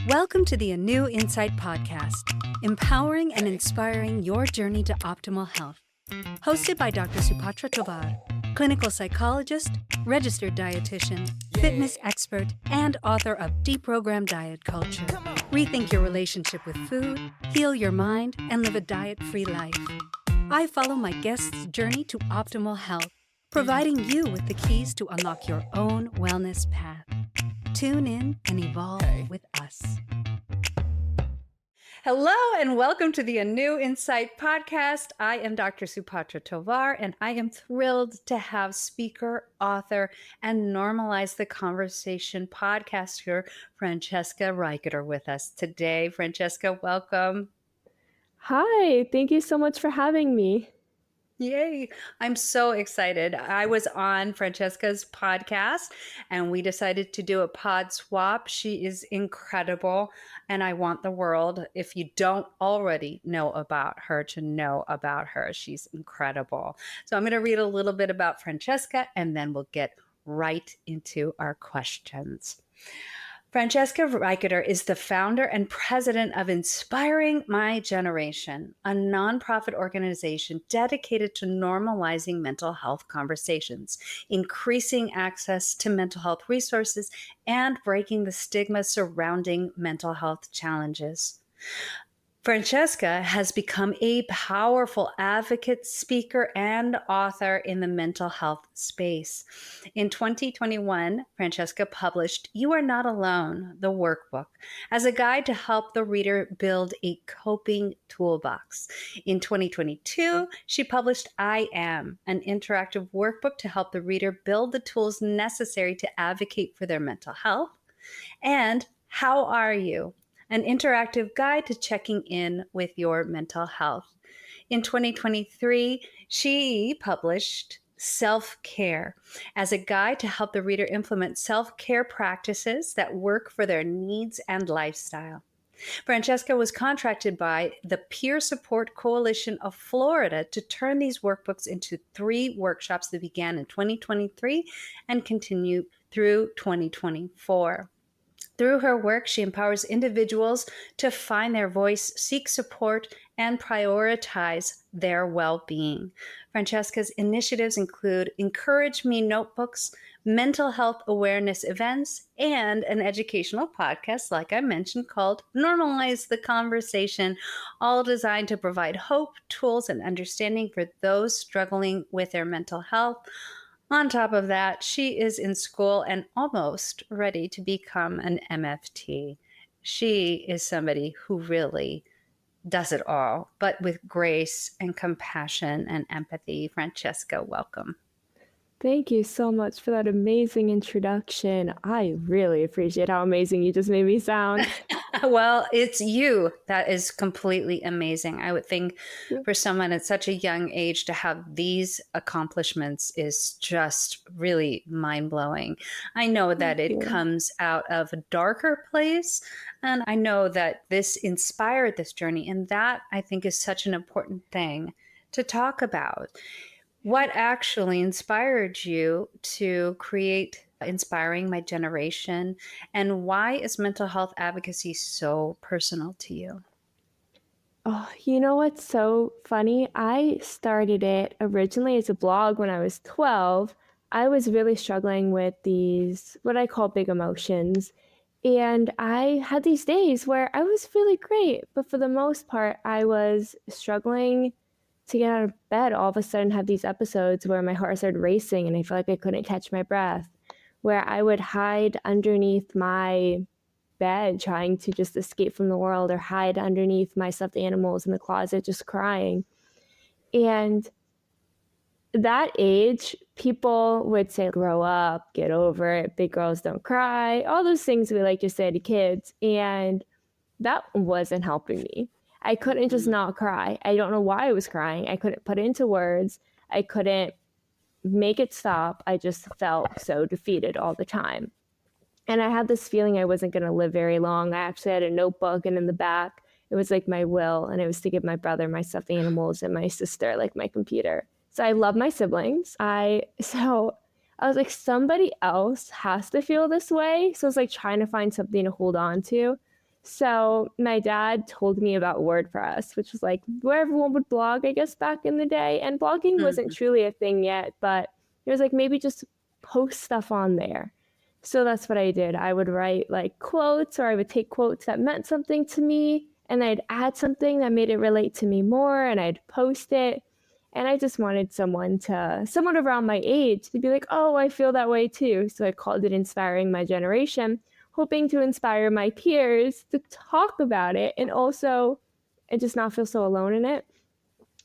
Welcome to the A New Insight podcast, empowering and inspiring your journey to optimal health. Hosted by Dr. Supatra Tovar, clinical psychologist, registered dietitian, fitness expert, and author of Deprogram Diet Culture. Rethink your relationship with food, heal your mind, and live a diet-free life. I follow my guests' journey to optimal health, providing you with the keys to unlock your own wellness path. Tune in and evolve with us. Hello and welcome to the A New Insight podcast. I am Dr. Supatra Tovar, and I am thrilled to have speaker, author, and Normalize the Conversation podcaster Francesca Reicheter with us today. Francesca, welcome. Hi, thank you so much for having me. Yay. I'm so excited. I was on Francesca's podcast and we decided to do a pod swap. She is incredible. And I want the world, if you don't already know about her, to know about her. She's incredible. So I'm going to read a little bit about Francesca and then we'll get right into our questions. Francesca Reicheter is the founder and president of Inspiring My Generation, a nonprofit organization dedicated to normalizing mental health conversations, increasing access to mental health resources, and breaking the stigma surrounding mental health challenges. Francesca has become a powerful advocate, speaker, and author in the mental health space. In 2021, Francesca published You Are Not Alone, the workbook, as a guide to help the reader build a coping toolbox. In 2022, she published I Am, an interactive workbook to help the reader build the tools necessary to advocate for their mental health. And How Are You? An interactive guide to checking in with your mental health. In 2023, she published Self-Care as a guide to help the reader implement self-care practices that work for their needs and lifestyle. Francesca was contracted by the Peer Support Coalition of Florida to turn these workbooks into 3 workshops that began in 2023 and continue through 2024. Through her work, she empowers individuals to find their voice, seek support, and prioritize their well-being. Francesca's initiatives include Encourage Me notebooks, mental health awareness events, and an educational podcast, like I mentioned, called Normalize the Conversation, all designed to provide hope, tools, and understanding for those struggling with their mental health. On top of that, she is in school and almost ready to become an MFT. She is somebody who really does it all, but with grace and compassion and empathy. Francesca, welcome. Thank you so much for that amazing introduction. I really appreciate how amazing you just made me sound. Well, it's you that is completely amazing. I would think for someone at such a young age to have these accomplishments is just really mind-blowing. I know that it comes out of a darker place, and I know that this inspired this journey, and that I think is such an important thing to talk about. What actually inspired you to create Inspiring My Generation, and why is mental health advocacy so personal to you? Oh, you know what's so funny? I started it originally as a blog when I was 12. I was really struggling with these, what I call big emotions. And I had these days where I was really great, but for the most part, I was struggling to get out of bed. All of a sudden have these episodes where my heart started racing and I felt like I couldn't catch my breath, where I would hide underneath my bed trying to just escape from the world, or hide underneath my stuffed animals in the closet just crying. And that age, people would say, grow up, get over it, big girls don't cry, all those things we like to say to kids. And that wasn't helping me. I couldn't just not cry. I don't know why I was crying. I couldn't put it into words. I couldn't make it stop. I just felt so defeated all the time. And I had this feeling I wasn't going to live very long. I actually had a notebook, and in the back, it was like my will, and it was to give my brother my stuffed animals and my sister like my computer. So I love my siblings. I was like, somebody else has to feel this way. So I was like trying to find something to hold on to. So my dad told me about WordPress, which was like where everyone would blog, I guess, back in the day. And blogging wasn't Mhm. truly a thing yet, but it was like maybe just post stuff on there. So that's what I did. I would write like quotes, or I would take quotes that meant something to me and I'd add something that made it relate to me more and I'd post it. And I just wanted someone around my age to be like, oh, I feel that way too. So I called it Inspiring My Generation, hoping to inspire my peers to talk about it and just not feel so alone in it.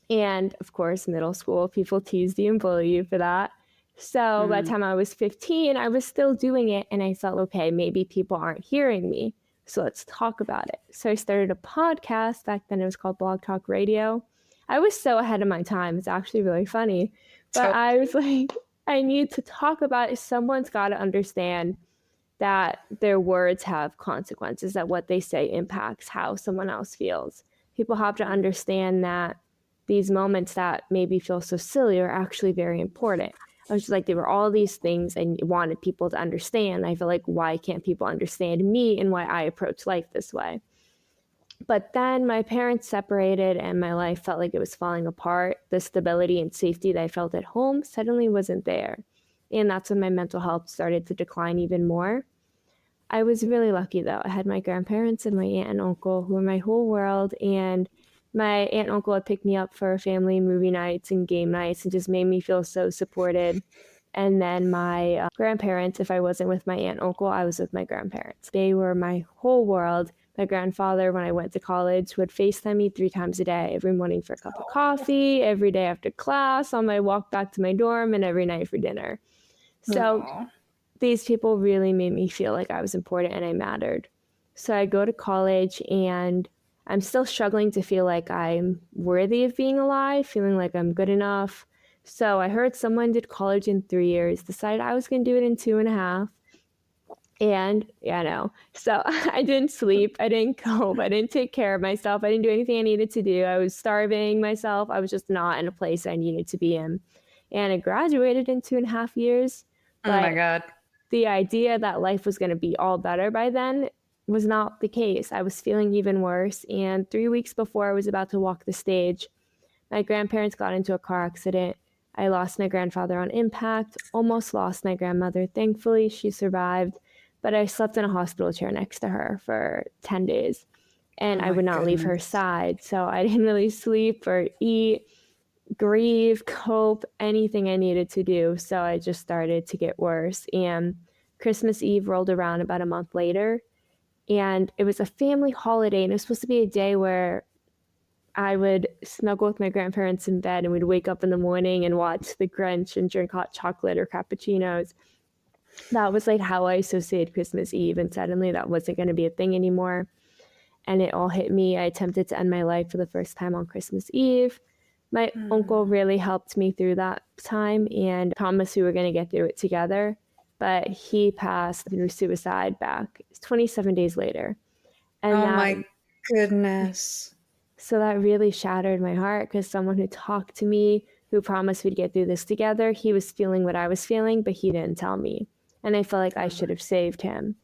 And of course, middle school, people teased you and bully you for that. So by the Mm. time I was 15, I was still doing it. And I thought, okay, maybe people aren't hearing me. So let's talk about it. So I started a podcast. Back then it was called Blog Talk Radio. I was so ahead of my time. It's actually really funny. But So I was like, I need to talk about it. Someone's got to understand that their words have consequences, that what they say impacts how someone else feels. People have to understand that these moments that maybe feel so silly are actually very important. I was just like, there were all these things I wanted people to understand. I feel like, why can't people understand me and why I approach life this way? But then my parents separated and my life felt like it was falling apart. The stability and safety that I felt at home suddenly wasn't there. And that's when my mental health started to decline even more. I was really lucky though. I had my grandparents and my aunt and uncle who were my whole world. And my aunt and uncle had picked me up for family movie nights and game nights and just made me feel so supported. And then my grandparents, if I wasn't with my aunt and uncle, I was with my grandparents. They were my whole world. My grandfather, when I went to college, would FaceTime me 3 times a day, every morning for a cup of coffee, every day after class, on my walk back to my dorm, and every night for dinner. So Aw. these people really made me feel like I was important and I mattered. So I go to college and I'm still struggling to feel like I'm worthy of being alive, feeling like I'm good enough. So I heard someone did college in 3 years, decided I was going to do it in 2.5. And yeah, no. So I didn't sleep. I didn't cope. I didn't take care of myself. I didn't do anything I needed to do. I was starving myself. I was just not in a place I needed to be in. And I graduated in 2.5 years. Oh But my God. the idea that life was going to be all better by then was not the case. I was feeling even worse. And 3 weeks before I was about to walk the stage, my grandparents got into a car accident. I lost my grandfather on impact, almost lost my grandmother. Thankfully, she survived, but I slept in a hospital chair next to her for 10 days Oh and I my would not leave her goodness. side. So I didn't really sleep or eat, grieve, cope, anything I needed to do. So I just started to get worse. And Christmas Eve rolled around about a month later, and it was a family holiday, and it was supposed to be a day where I would snuggle with my grandparents in bed and we'd wake up in the morning and watch The Grinch and drink hot chocolate or cappuccinos. That was like how I associated Christmas Eve, and suddenly that wasn't going to be a thing anymore. And it all hit me. I attempted to end my life for the first time on Christmas Eve. My uncle Mm. really helped me through that time and promised we were going to get through it together. But he passed through suicide back 27 days later. And Oh that, my goodness. so that really shattered my heart because someone who talked to me, who promised we'd get through this together, he was feeling what I was feeling, but he didn't tell me. And I felt like I Oh my. should have saved him.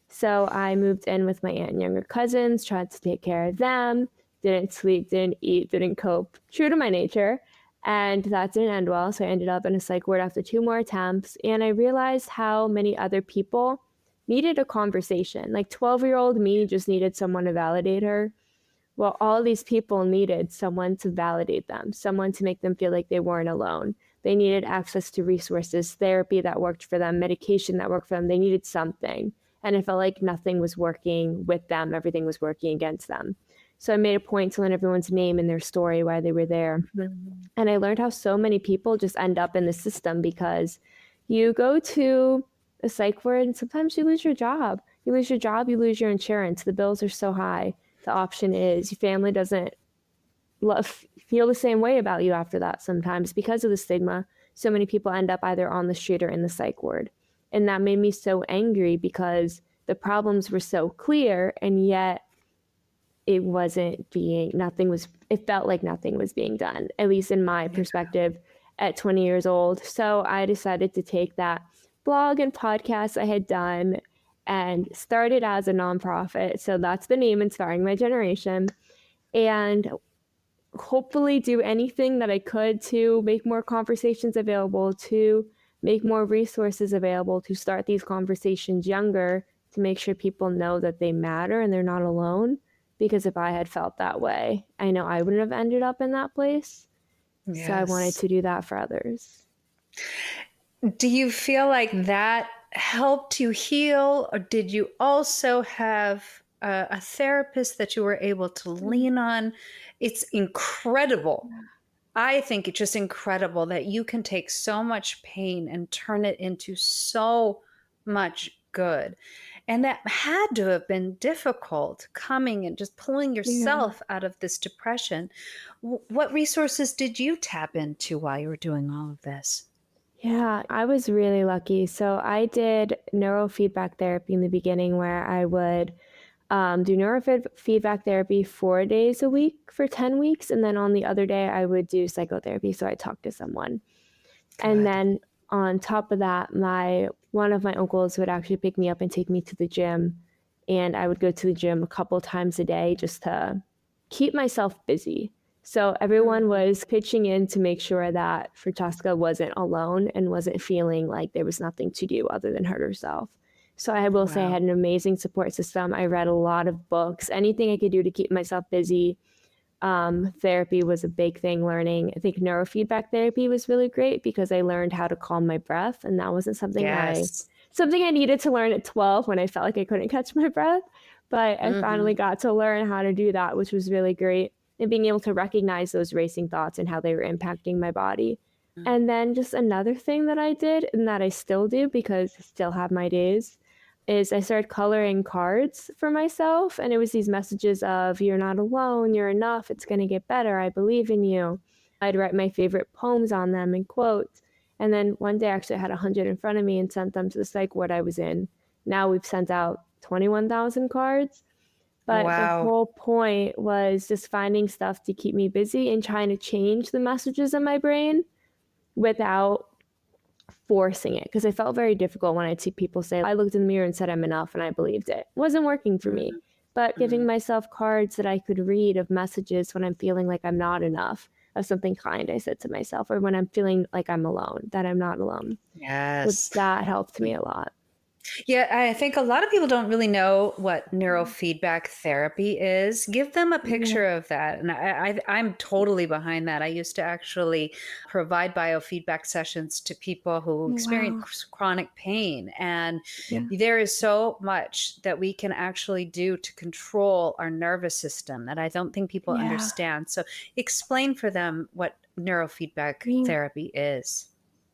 So I moved in with my aunt and younger cousins, tried to take care of them, didn't sleep, didn't eat, didn't cope, true to my nature. And that didn't end well. So I ended up in a psych ward after 2 more attempts. And I realized how many other people needed a conversation. Like 12-year-old me just needed someone to validate her. Well, all these people needed someone to validate them, someone to make them feel like they weren't alone. They needed access to resources, therapy that worked for them, medication that worked for them. They needed something. And it felt like nothing was working with them, everything was working against them. So I made a point to learn everyone's name and their story, why they were there. Mhm. And I learned how so many people just end up in the system because you go to a psych ward and sometimes you lose your job. You lose your job, you lose your insurance. The bills are so high. The option is your family doesn't feel the same way about you after that sometimes because of the stigma. So many people end up either on the street or in the psych ward. And that made me so angry because the problems were so clear and yet it felt like nothing was being done, at least in my Yeah. perspective at 20 years old. So I decided to take that blog and podcast I had done and started as a nonprofit. So that's the name, Inspiring My Generation. And hopefully do anything that I could to make more conversations available, to make more resources available, to start these conversations younger, to make sure people know that they matter and they're not alone. Because if I had felt that way, I know I wouldn't have ended up in that place. So I wanted Yes. to do that for others. Do you feel like that helped you heal, or did you also have a therapist that you were able to lean on? It's incredible. I think it's just incredible that you can take so much pain and turn it into so much good. And that had to have been difficult coming and just pulling Yeah. yourself out of this depression. What resources did you tap into while you were doing all of this? Yeah, I was really lucky. So I did neurofeedback therapy in the beginning where I would do neurofeedback therapy 4 days a week for 10 weeks. And then on the other day, I would do psychotherapy. So I talked to someone. And Good. then on top of that, one of my uncles would actually pick me up and take me to the gym. And I would go to the gym a couple times a day just to keep myself busy. So everyone Mhm. was pitching in to make sure that Francesca wasn't alone and wasn't feeling like there was nothing to do other than hurt herself. So I will say I Wow. had an amazing support system. I read a lot of books, anything I could do to keep myself busy. Therapy was a big thing learning. I think neurofeedback therapy was really great because I learned how to calm my breath. And that wasn't Yes. something I needed to learn at 12 when I felt like I couldn't catch my breath. But I finally Hmm. got to learn how to do that, which was really great. And being able to recognize those racing thoughts and how they were impacting my body. And then just another thing that I did and that I still do because I still have my days is I started coloring cards for myself. And it was these messages of, you're not alone, you're enough, it's going to get better, I believe in you. I'd write my favorite poems on them and quotes. And then one day, actually, I had 100 in front of me and sent them to the psych ward I was in. Now we've sent out 21,000 cards. But the Wow. whole point was just finding stuff to keep me busy and trying to change the messages in my brain without forcing it because I felt very difficult when I'd see people say, I looked in the mirror and said I'm enough and I believed it. It wasn't working for me. But giving Mhm. myself cards that I could read of messages when I'm feeling like I'm not enough, of something kind I said to myself, or when I'm feeling like I'm alone, that I'm not alone. Yes. That helped me a lot. Yeah, I think a lot of people don't really know what neurofeedback therapy is. Give them a Yeah. picture of that. And I'm totally behind that. I used to actually provide biofeedback sessions to people who Wow. experience chronic pain. And Yeah. there is so much that we can actually do to control our nervous system that I don't think people Yeah. understand. So explain for them what neurofeedback Yeah. therapy is.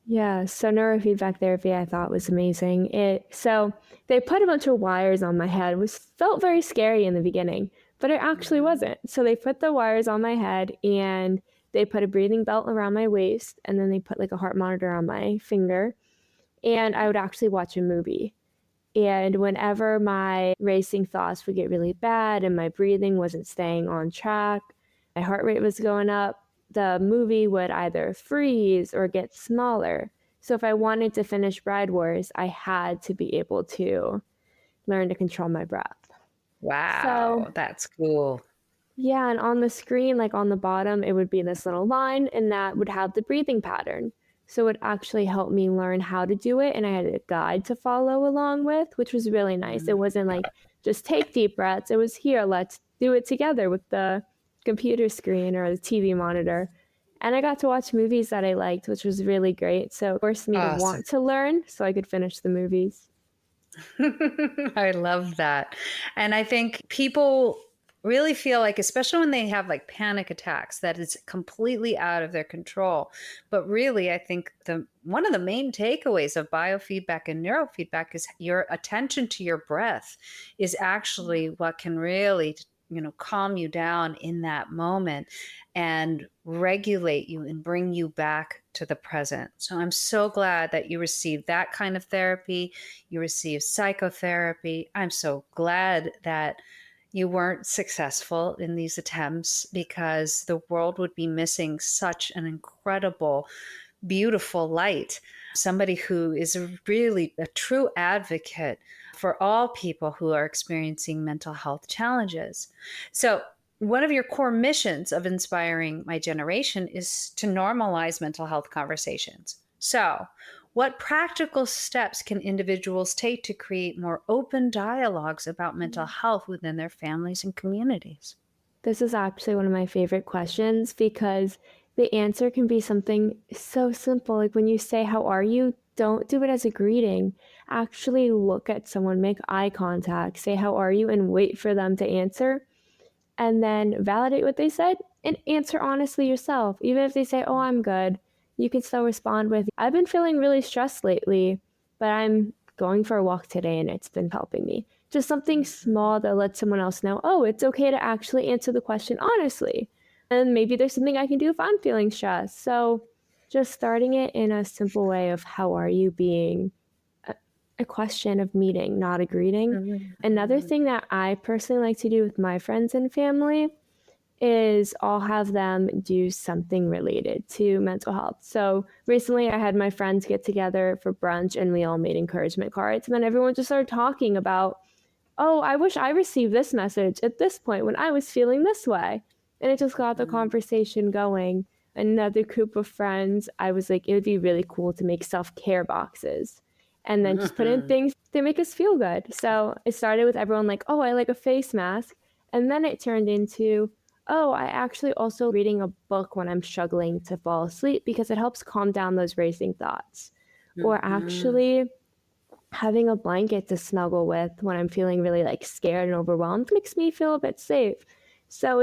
Yeah, so neurofeedback therapy I thought was amazing. So they put a bunch of wires on my head, which felt very scary in the beginning, but it actually Mhm. wasn't. So they put the wires on my head and they put a breathing belt around my waist and then they put like a heart monitor on my finger and I would actually watch a movie. And whenever my racing thoughts would get really bad and my breathing wasn't staying on track, my heart rate was going up, the movie would either freeze or get smaller. So if I wanted to finish Bride Wars, I had to be able to learn to control my breath. So Wow, that's cool. yeah, and on the screen, like on the bottom, it would be this little line, and that would have the breathing pattern. So it actually helped me learn how to do it, and I had a guide to follow along with, which was really nice. It Mhm. wasn't like just take deep breaths. It was here, let's do it together with the computer screen or the TV monitor. And I got to watch movies that I liked, which was really great. So it forced me to Awesome. want to learn so I could finish the movies. I love that. And I think people really feel like, especially when they have like panic attacks, that it's completely out of their control. But really, I think the one of the main takeaways of biofeedback and neurofeedback is your attention to your breath is actually what can really, calm you down in that moment and regulate you and bring you back to the present. So I'm so glad that you received that kind of therapy, you received psychotherapy. I'm so glad that you weren't successful in these attempts because the world would be missing such an incredible, beautiful light. Somebody who is really a true advocate for all people who are experiencing mental health challenges. So, one of your core missions of inspiring my generation is to normalize mental health conversations. So, what practical steps can individuals take to create more open dialogues about mental health within their families and communities? This is actually one of my favorite questions because the answer can be something so simple. Like when you say, "How are you?" Don't do it as a greeting. Actually look at someone, make eye contact, say, "How are you?" and wait for them to answer. And then validate what they said and answer honestly yourself. Even if they say, "Oh, I'm good," you can still respond with, "I've been feeling really stressed lately, but I'm going for a walk today and it's been helping me." Just something small that lets someone else know, oh, it's okay to actually answer the question honestly. And maybe there's something I can do if I'm feeling stressed. So just starting it in a simple way of how are you being a, a question of meeting, not a greeting. Another Mhm. thing that I personally like to do with my friends and family is I'll have them do something related to mental health. So recently I had my friends get together for brunch and we all made encouragement cards. And then everyone just started talking about, oh, I wish I received this message at this point when I was feeling this way. And it just got the Mhm. conversation going. Another group of friends, I was like, it would be really cool to make self care boxes and then just put in Mhm. things that make us feel good. So it started with everyone like, oh, I like a face mask. And then it turned into, oh, I actually also reading a book when I'm struggling to fall asleep because it helps calm down those racing thoughts. Or Mhm. actually, having a blanket to snuggle with when I'm feeling really like scared and overwhelmed makes me feel a bit safe. So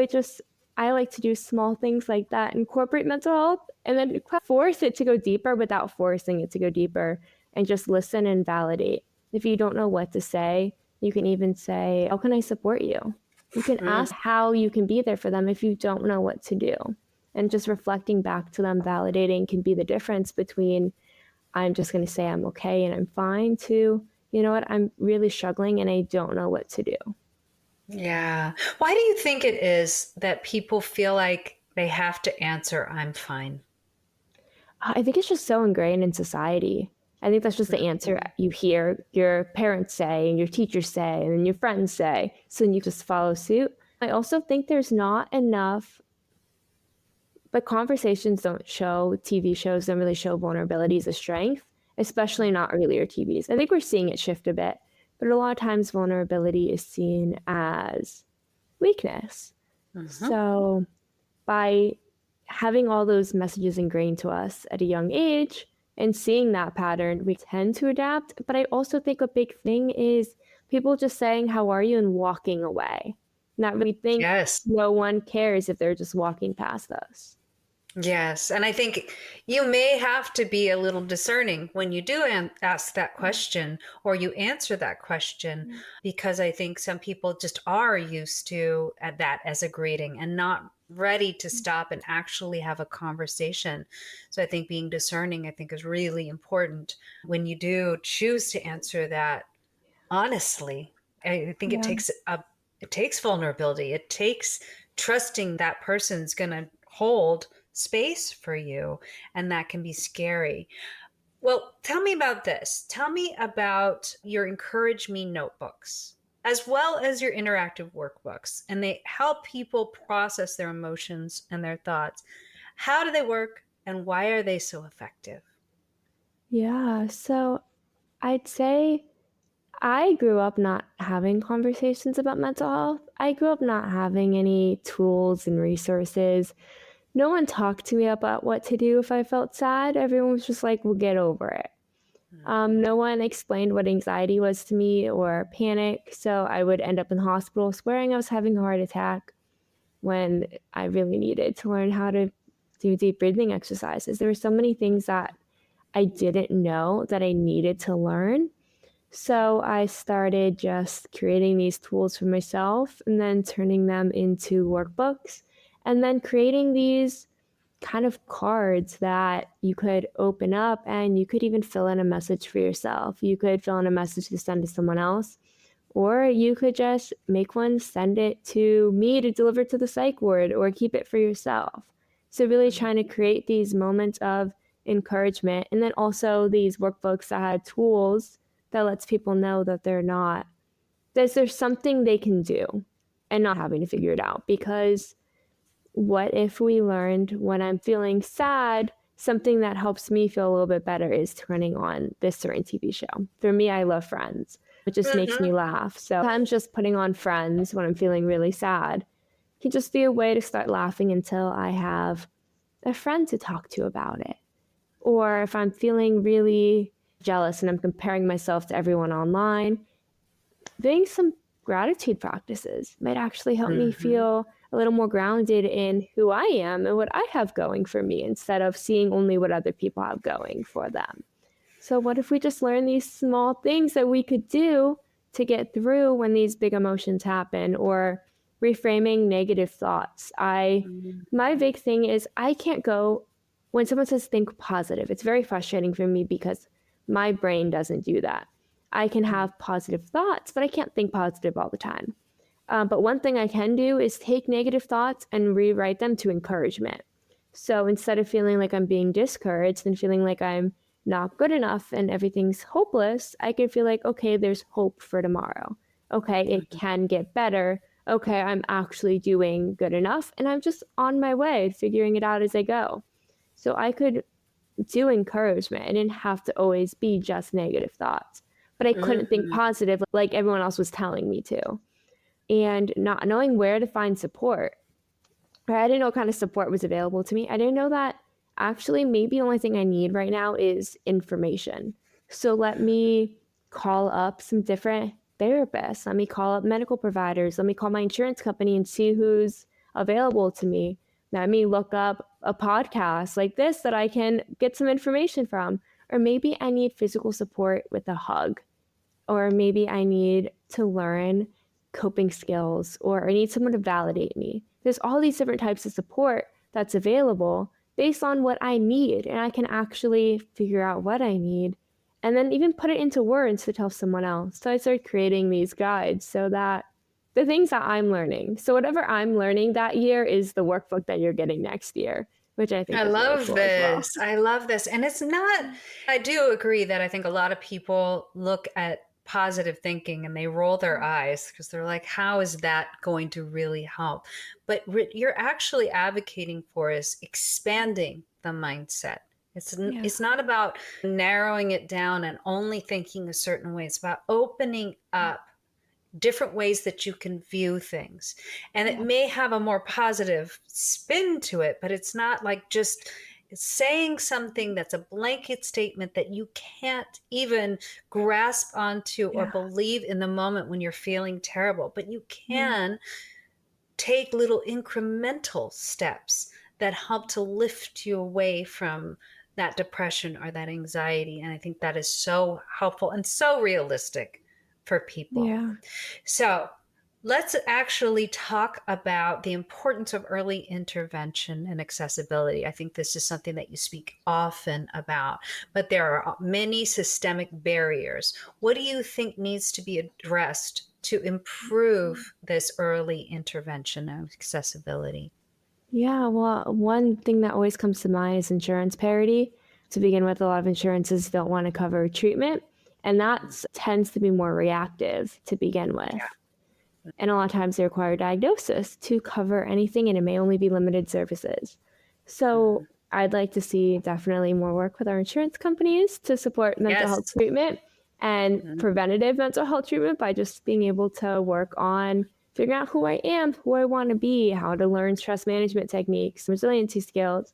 I like to do small things like that, incorporate mental health, and then force it to go deeper without forcing it to go deeper and just listen and validate. If you don't know what to say, you can even say, "How can I support you?" You can Mhm. ask how you can be there for them if you don't know what to do. And just reflecting back to them, validating can be the difference between I'm just going to say I'm okay and I'm fine to, you know what, I'm really struggling and I don't know what to do. Yeah. Why do you think it is that people feel like they have to answer, I'm fine? I think it's just so ingrained in society. I think that's just the answer Mhm. you hear your parents say and your teachers say and then your friends say. So then you just follow suit. I also think there's not enough, but conversations don't show, TV shows don't really show vulnerability as a strength, especially not earlier TVs. I think we're seeing it shift a bit, but a lot of times vulnerability is seen as weakness. Mhm. So by having all those messages ingrained to us at a young age and seeing that pattern, we tend to adapt. But I also think a big thing is people just saying, "How are you?" and walking away. Not really think Yes. no one cares if they're just walking past us. Yes. And I think you may have to be a little discerning when you do ask that question or you answer that question, because I think some people just are used to at that as a greeting and not ready to stop and actually have a conversation. So I think being discerning, I think, is really important when you do choose to answer that honestly. I think Yeah. it takes vulnerability. It takes trusting that person's going to hold space for you, and that can be scary. Well, tell me about this. Tell me about your Encourage Me notebooks, as well as your interactive workbooks, and they help people process their emotions and their thoughts. How do they work, and why are they so effective? Yeah. So I'd say I grew up not having conversations about mental health. I grew up not having any tools and resources. No one talked to me about what to do if I felt sad. Everyone was just like, we'll get over it. Mhm. No one explained what anxiety was to me or panic. So I would end up in the hospital swearing I was having a heart attack when I really needed to learn how to do deep breathing exercises. There were so many things that I didn't know that I needed to learn. So I started just creating these tools for myself and then turning them into workbooks and then creating these kind of cards that you could open up and you could even fill in a message for yourself. You could fill in a message to send to someone else, or you could just make one, send it to me to deliver to the psych ward, or keep it for yourself. So, really trying to create these moments of encouragement and then also these workbooks that had tools that lets people know that there's something they can do and not having to figure it out. Because what if we learned when I'm feeling sad, something that helps me feel a little bit better is turning on this certain TV show. For me, I love Friends. It just makes me laugh. So sometimes just putting on Friends when I'm feeling really sad can just be a way to start laughing until I have a friend to talk to about it. Or if I'm feeling really jealous and I'm comparing myself to everyone online, doing some gratitude practices might actually help me feel a little more grounded in who I am and what I have going for me instead of seeing only what other people have going for them. So, what if we just learn these small things that we could do to get through when these big emotions happen, or reframing negative thoughts? My big thing is I can't go when someone says think positive. It's very frustrating for me because my brain doesn't do that. I can have positive thoughts, but I can't think positive all the time. But one thing I can do is take negative thoughts and rewrite them to encouragement. So instead of feeling like I'm being discouraged and feeling like I'm not good enough and everything's hopeless, I can feel like, okay, there's hope for tomorrow. Okay, it can get better. Okay, I'm actually doing good enough and I'm just on my way, figuring it out as I go. So I could do encouragement. I didn't have to always be just negative thoughts, but I couldn't think positive like everyone else was telling me to. And not knowing where to find support. I didn't know what kind of support was available to me. I didn't know that actually maybe the only thing I need right now is information. So let me call up some different therapists. Let me call up medical providers. Let me call my insurance company and see who's available to me. Let me look up a podcast like this that I can get some information from. Or maybe I need physical support with a hug. Or maybe I need to learn coping skills, or I need someone to validate me. There's all these different types of support that's available based on what I need, and I can actually figure out what I need and then even put it into words to tell someone else. So I started creating these guides so that the things that I'm learning, so whatever I'm learning that year is the workbook that you're getting next year, which I I think is really love cool as well. this. I love this. And it's not, I do agree that I think a lot of people look at positive thinking and they roll their eyes because they're like, how is that going to really help? But you're actually advocating for is expanding the mindset. Yeah. It's not about narrowing it down and only thinking a certain way. It's about opening up different ways that you can view things. And it Yeah. may have a more positive spin to it, but it's not like just saying something that's a blanket statement that you can't even grasp onto or Yeah. believe in the moment when you're feeling terrible. But you Yeah. can take little incremental steps that help to lift you away from that depression or that anxiety. And I think that is so helpful and so realistic for people. Yeah. So let's actually talk about the importance of early intervention and accessibility. I think this is something that you speak often about, but there are many systemic barriers. What do you think needs to be addressed to improve this early intervention and accessibility? Yeah, well, one thing that always comes to mind is insurance parity. To begin with, a lot of insurances don't want to cover treatment, and that tends to be more reactive to begin with. And a lot of times they require diagnosis to cover anything, and it may only be limited services. So I'd like to see definitely more work with our insurance companies to support mental health Yes. treatment and preventative mental health treatment by just being able to work on figuring out who I am, who I want to be, how to learn stress management techniques, resiliency skills.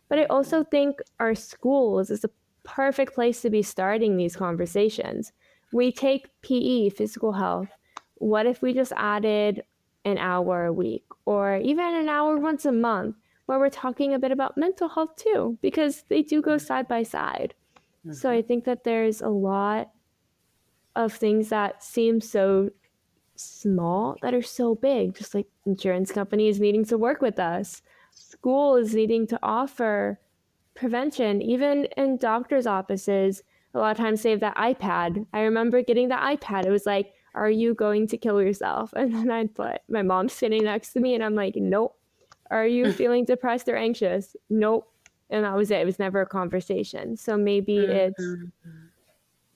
But I also think our schools is a perfect place to be starting these conversations. We take PE, physical health. What if we just added an hour a week or even an hour once a month where we're talking a bit about mental health too? Because they do go side by side. So I think that there's a lot of things that seem so small that are so big, just like insurance companies needing to work with us, schools needing to offer prevention, even in doctors' offices. A lot of times they have that iPad. I remember getting the iPad. It was like, are you going to kill yourself? And then I'd put my mom sitting next to me and I'm like, nope. Are you feeling depressed or anxious? Nope. And that was it. It was never a conversation. So maybe it's Mhm.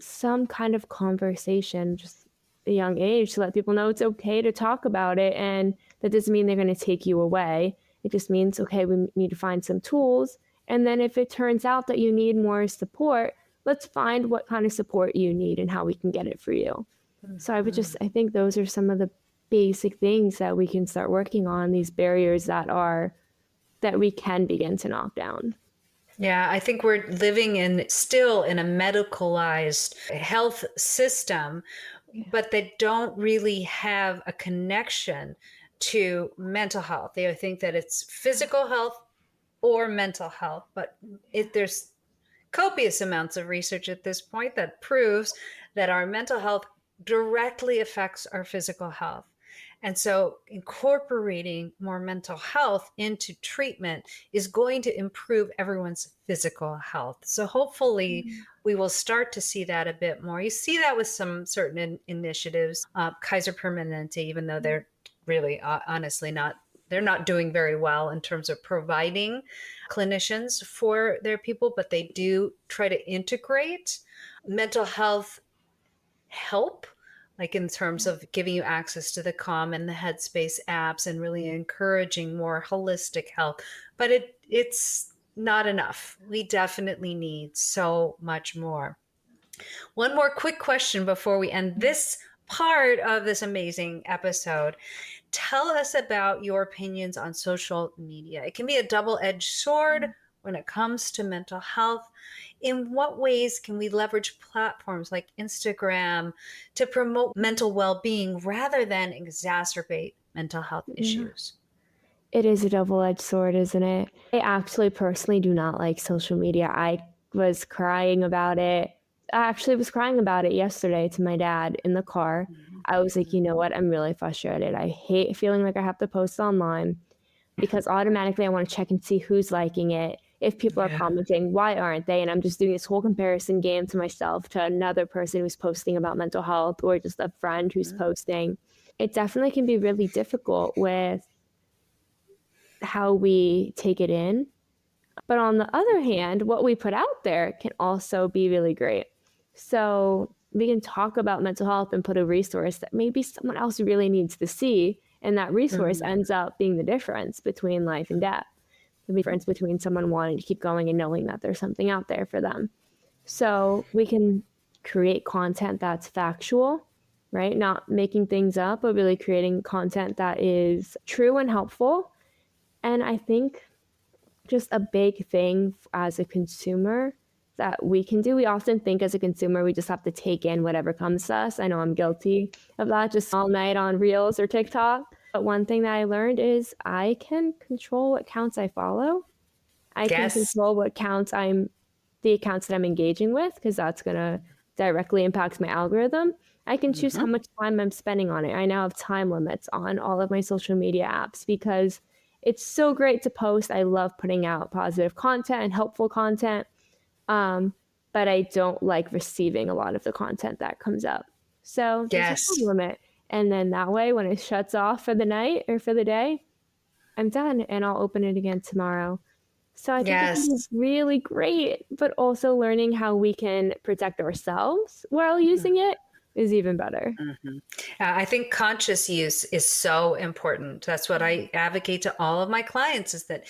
some kind of conversation, just a young age, to let people know it's okay to talk about it. And that doesn't mean they're going to take you away. It just means, okay, we need to find some tools. And then if it turns out that you need more support, let's find what kind of support you need and how we can get it for you. So I think those are some of the basic things that we can start working on, these barriers that we can begin to knock down. Yeah, I think we're living in still in a medicalized health system, Yeah. but they don't really have a connection to mental health. They think that it's physical health or mental health, but there's copious amounts of research at this point that proves that our mental health directly affects our physical health. And so incorporating more mental health into treatment is going to improve everyone's physical health. So hopefully we will start to see that a bit more. You see that with some certain initiatives, Kaiser Permanente, even though they're really honestly not, they're not doing very well in terms of providing clinicians for their people, but they do try to integrate mental health help, like in terms of giving you access to the Calm and the Headspace apps and really encouraging more holistic health. But it's not enough. We definitely need so much more. One more quick question before we end this part of this amazing episode. Tell us about your opinions on social media. It can be a double-edged sword when it comes to mental health. In what ways can we leverage platforms like Instagram to promote mental well-being rather than exacerbate mental health Yeah. issues? It is a double-edged sword, isn't it? I actually personally do not like social media. I was crying about it. I actually was crying about it yesterday to my dad in the car. I was like, you know what? I'm really frustrated. I hate feeling like I have to post online because automatically I want to check and see who's liking it. If people are Yeah. commenting, why aren't they? And I'm just doing this whole comparison game to myself, to another person who's posting about mental health, or just a friend who's posting. It definitely can be really difficult with how we take it in. But on the other hand, what we put out there can also be really great. So we can talk about mental health and put a resource that maybe someone else really needs to see. And that resource Mhm. ends up being the difference between life and death, the difference between someone wanting to keep going and knowing that there's something out there for them. So we can create content that's factual, right? Not making things up, but really creating content that is true and helpful. And I think just a big thing as a consumer that we can do. We often think as a consumer, we just have to take in whatever comes to us. I know I'm guilty of that, just all night on Reels or TikTok. But one thing that I learned is I can control what accounts I follow. I can Yes. control the accounts that I'm engaging with, because that's going to directly impact my algorithm. I can choose how Mhm. much time I'm spending on it. I now have time limits on all of my social media apps because it's so great to post. I love putting out positive content and helpful content. Um, but I don't like receiving a lot of the content that comes up. So there's a time Yes. limit. And then that way, when it shuts off for the night or for the day, I'm done and I'll open it again tomorrow. So I think it can be Yes. really great, but also learning how we can protect ourselves while using it is even better. Mhm. I think conscious use is so important. That's what I advocate to all of my clients is that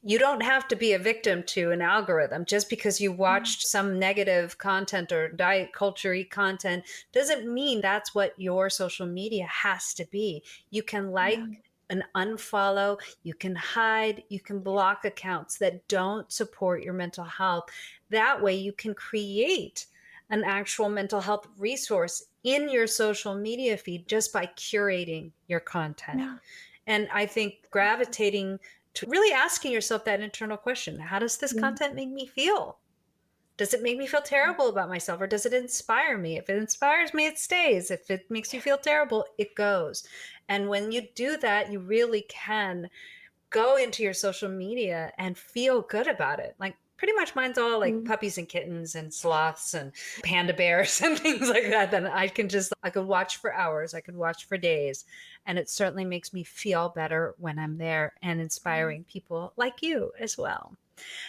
you don't have to be a victim to an algorithm. Just because you watched some negative content or diet culture content doesn't mean that's what your social media has to be. You can Yeah. like and unfollow, you can hide, you can block accounts that don't support your mental health. That way you can create an actual mental health resource in your social media feed just by curating your content. Yeah. And I think gravitating to really asking yourself that internal question: how does this Yeah. content make me feel? Does it make me feel terrible about myself, or does it inspire me? If it inspires me, it stays. If it makes you feel terrible, it goes. And when you do that, you really can go into your social media and feel good about it. Like pretty much mine's all like Mm. puppies and kittens and sloths and panda bears and things like that. Then I could watch for hours, I could watch for days. And it certainly makes me feel better when I'm there and inspiring people like you as well.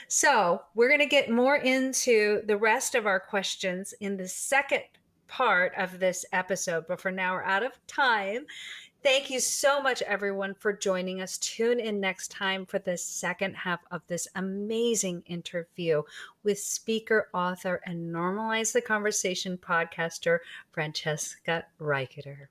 So we're going to get more into the rest of our questions in the second part of this episode, but for now we're out of time. Thank you so much, everyone, for joining us. Tune in next time for the second half of this amazing interview with speaker, author, and Normalize the Conversation podcaster, Francesca Reiketer.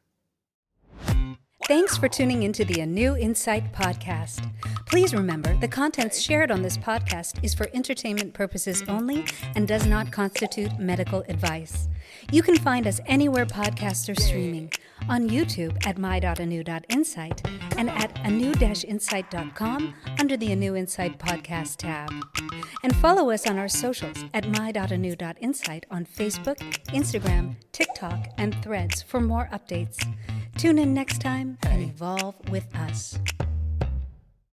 Thanks for tuning into the A New Insight podcast. Please remember, the contents shared on this podcast is for entertainment purposes only and does not constitute medical advice. You can find us anywhere podcasts are streaming, on YouTube at my.anu.insight and at anu-insight.com under the A New Insight podcast tab. And follow us on our socials at my.anu.insight on Facebook, Instagram, TikTok, and Threads for more updates. Tune in next time and evolve with us.